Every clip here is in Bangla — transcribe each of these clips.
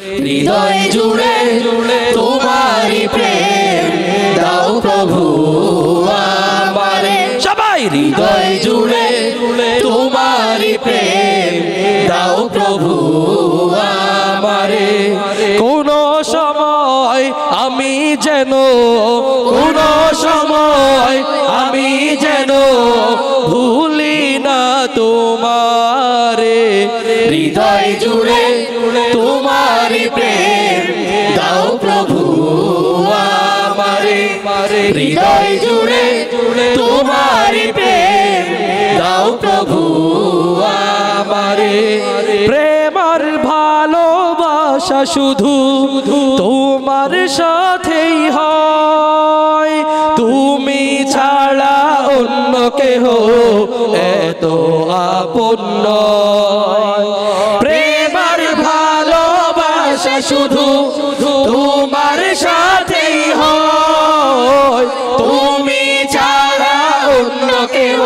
হৃদয় জুড়ে তোমারি প্রেম দাও প্রভু আমারে। সবাই হৃদয় জুড়ে তোমারি প্রেম দাও প্রভু আমারে। কোন সময় আমি যেন আমি যেন ভুলি না তোমারে। হৃদয় জুড়ে তোমারি প্রেম দাও প্রভু আমারে। হৃদয় জুড়ে তোমারি প্রেম দাও প্রভু আমারে। প্রেম আর ভালোবাসা শুধু তোমার সাথেই হয়, তুমি ছাড়া অন্য কেহ এত আপন নয়। প্রেম আর ভালোবাসা শুধু তোমার সাথেই হয়, তুমি ছাড়া অন্য কেহ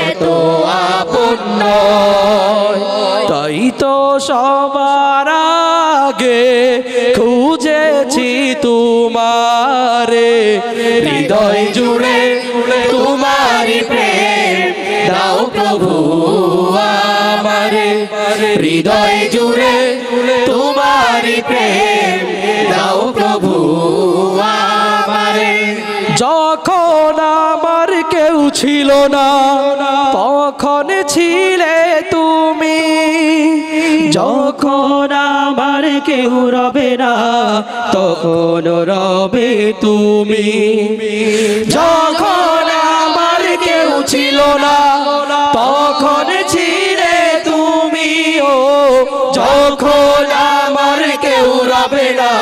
এত আপন নয়। তাই তো সবার আগে খুঁজেছি তোমারে। হৃদয় জুড়ে তোমারি প্রেম দাও প্রভু আমারে। হৃদয় জুড়ে তোমারি প্রেম দাও প্রভু আমারে। যখন আমার কেউ ছিল না তখন ছিলে তুমি, যখন আমার কেউ রবে না তখন রবে তুমি। যখন আমার কেউ ছিল না তখন ছিলে তুমি, ও যখন আমার কেউ রবে না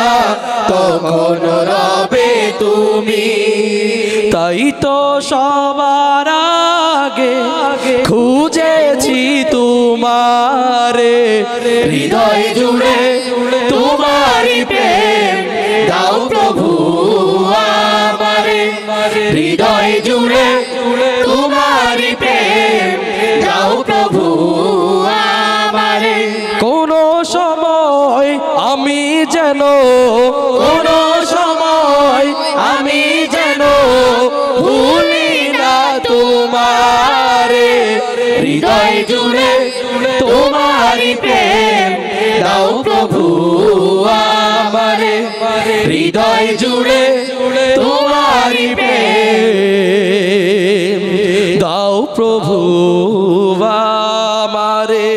তখন রবে তুমি। তাই তো সবার আগে খুঁজেছি তোমারে। হৃদয় জুড়ে তোমারি প্রেম দাও প্রভু আমারে। হৃদয় জুড়ে তোমারি প্রেম দাও প্রভু আমারে। কোন সময় আমি যেন আমি যেন ভুলি না তোমারে। হৃদয় জুড়ে তোমারি প্রেম দাও প্রভু আমারে। হৃদয় জুড়ে তোমারি প্রেম দাও প্রভু আমারে।